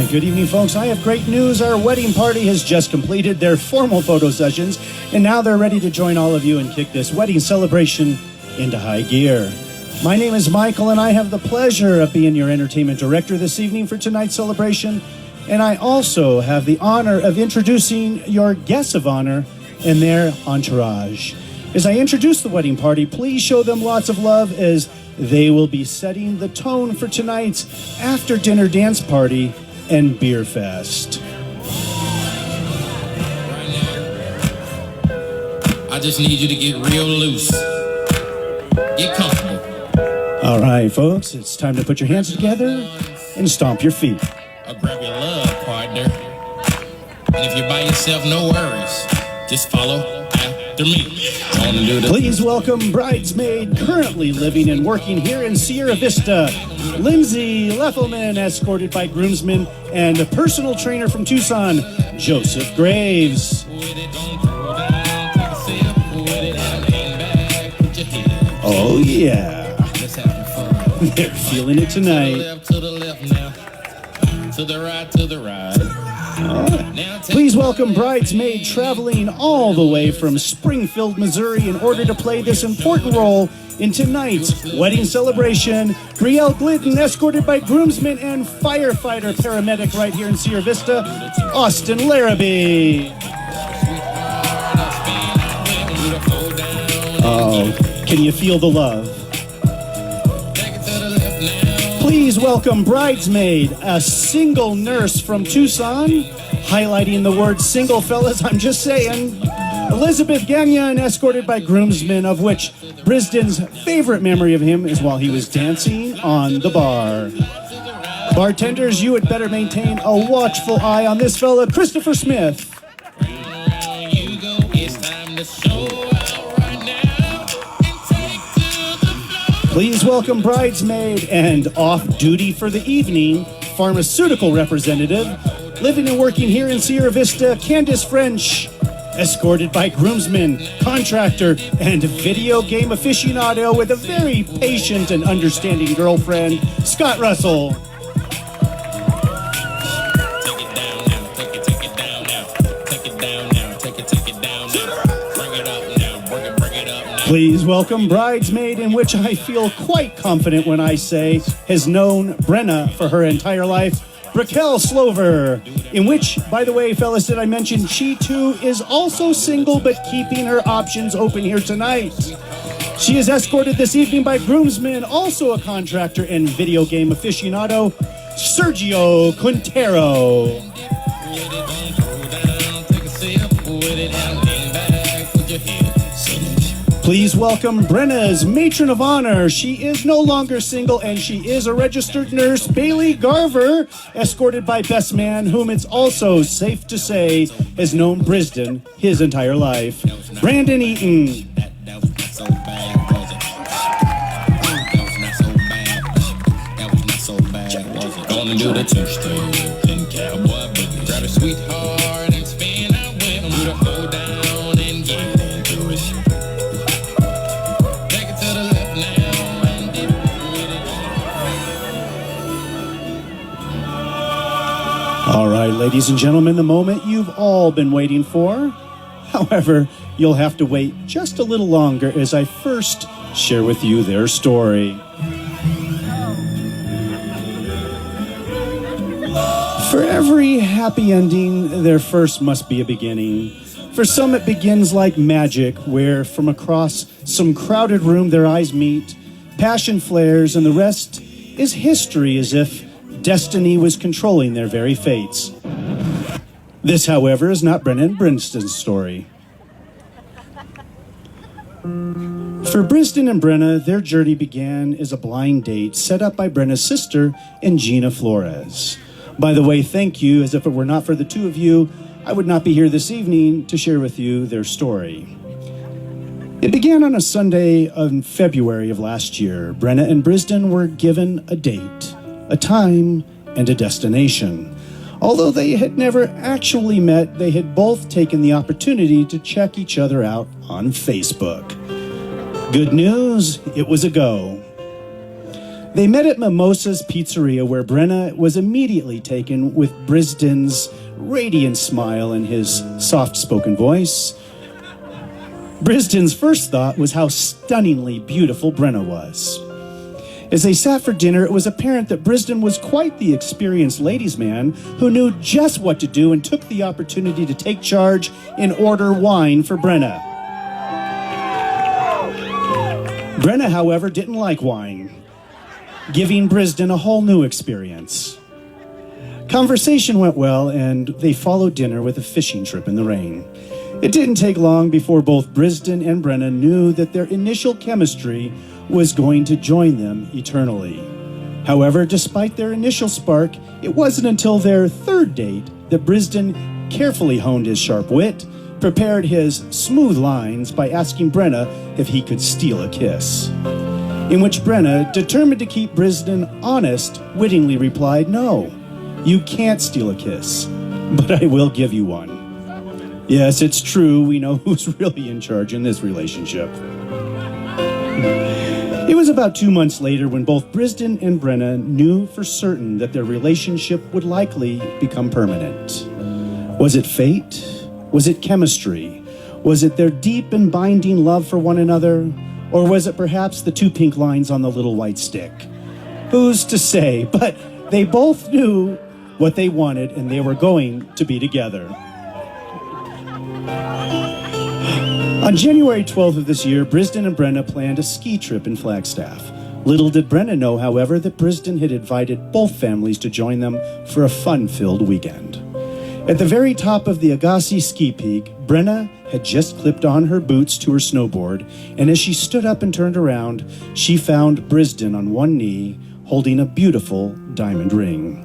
right, good evening, folks. I have great news. Our wedding party has just completed their formal photo sessions, and now they're ready to join all of you and kick this wedding celebration into high gear. My name is Michael, and I have the pleasure of being your entertainment director this evening for tonight's celebration, and I also have the honor of introducing your guests of honor and their entourage. As I introduce the wedding party, please show them lots of love as they will be setting the tone for tonight's after-dinner dance party and beer fest. I just need you to get real loose. Get comfortable. All right, folks, it's time to put your hands together and stomp your feet. I'll grab your love, partner. And if you're by yourself, no worries. Just follow after me. Please welcome bridesmaid currently living and working here in Sierra Vista, Lindsay Leffelman, escorted by groomsmen and a personal trainer from Tucson, Joseph Graves. Oh yeah, they're feeling it tonight. To the left now, to the right, to the right. Please welcome bridesmaid traveling all the way from Springfield, Missouri in order to play this important role in tonight's wedding celebration. Brielle Glidden, escorted by groomsmen and firefighter paramedic right here in Sierra Vista, Austin Larrabee. Oh, can you feel the love? Please welcome bridesmaid, a single nurse from Tucson, highlighting the word single, fellas, I'm just saying. Elizabeth Gagnon, escorted by groomsmen, of which Brisden's favorite memory of him is while he was dancing on the bar. Bartenders, you had better maintain a watchful eye on this fella, Christopher Smith. Please welcome bridesmaid and off-duty for the evening, pharmaceutical representative, living and working here in Sierra Vista, Candace French, escorted by groomsmen, contractor, and video game aficionado with a very patient and understanding girlfriend, Scott Russell. Please welcome bridesmaid, in which I feel quite confident when I say has known Brenna for her entire life, Raquel Slover, in which, by the way, fellas, did I mention she too is also single but keeping her options open here tonight. She is escorted this evening by groomsmen, also a contractor and video game aficionado, Sergio Quintero. Please welcome Brenna's matron of honor. She is no longer single, and she is a registered nurse, Bailey Garver, escorted by best man, whom it's also safe to say has known Brisden his entire life, Brandon Eaton. Gonna do the two-step and cowboy boogie. Grab a sweetheart and spin out with them. Do the hold down and get into it. Take it to the left now and dip with it. All right, ladies and gentlemen, the moment you've all been waiting for. However, you'll have to wait just a little longer as I first share with you their story. For every happy ending, there first must be a beginning. For some, it begins like magic, where from across some crowded room their eyes meet, passion flares, and the rest is history, as if destiny was controlling their very fates. This, however, is not Brenna and Brisden's story. For Brisden and Brenna, their journey began as a blind date set up by Brenna's sister and Gina Flores. By the way, thank you. As if it were not for the two of you, I would not be here this evening to share with you their story. It began on a Sunday in February of last year. Brenna and Brisden were given a date, a time, and a destination. Although they had never actually met, they had both taken the opportunity to check each other out on Facebook. Good news, it was a go. They met at Mimosa's Pizzeria, where Brenna was immediately taken with Brisden's radiant smile and his soft-spoken voice. Brisden's first thought was how stunningly beautiful Brenna was. As they sat for dinner, it was apparent that Brisden was quite the experienced ladies' man who knew just what to do and took the opportunity to take charge and order wine for Brenna. Brenna, however, didn't like wine, giving Brisden a whole new experience. Conversation went well, and they followed dinner with a fishing trip in the rain. It didn't take long before both Brisden and Brenna knew that their initial chemistry was going to join them eternally. However, despite their initial spark, it wasn't until their third date that Brisden carefully honed his sharp wit, prepared his smooth lines by asking Brenna if he could steal a kiss. In which Brenna, determined to keep Brisden honest, wittingly replied, "No, you can't steal a kiss, but I will give you one." Yes, it's true, we know who's really in charge in this relationship. It was about 2 months later when both Brisden and Brenna knew for certain that their relationship would likely become permanent. Was it fate? Was it chemistry? Was it their deep and binding love for one another? Or was it perhaps the 2 pink lines on the little white stick? Who's to say? But they both knew what they wanted, and they were going to be together. On January 12th of this year, Brisden and Brenna planned a ski trip in Flagstaff. Little did Brenna know, however, that Brisden had invited both families to join them for a fun-filled weekend. At the very top of the Agassi ski peak, Brenna had just clipped on her boots to her snowboard, and as she stood up and turned around, she found Brisden on one knee, holding a beautiful diamond ring.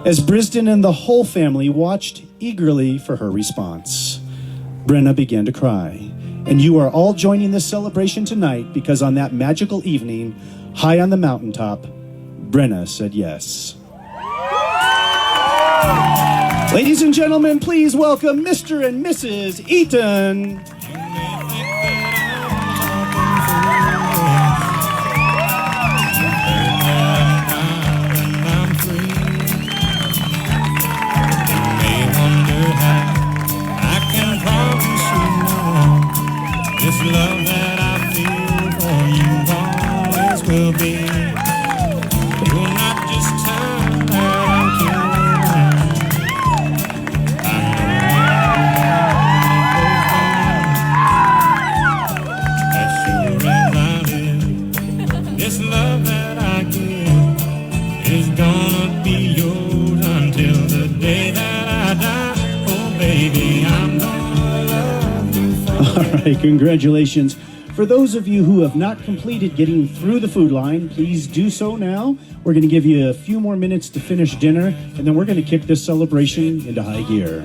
As Brisden and the whole family watched eagerly for her response, Brenna began to cry. And you are all joining this celebration tonight because on that magical evening, high on the mountaintop, Brenna said yes. Ladies and gentlemen, please welcome Mr. and Mrs. Eaton. This love that I feel for you always will be. You'll not just turn and kill me. I know as sure as I live, this love that I give is gonna be yours until the day that I die. Oh baby, I'm gonna love you forever. All right, congratulations. For those of you who have not completed getting through the food line, please do so now. We're going to give you a few more minutes to finish dinner, and then we're going to kick this celebration into high gear.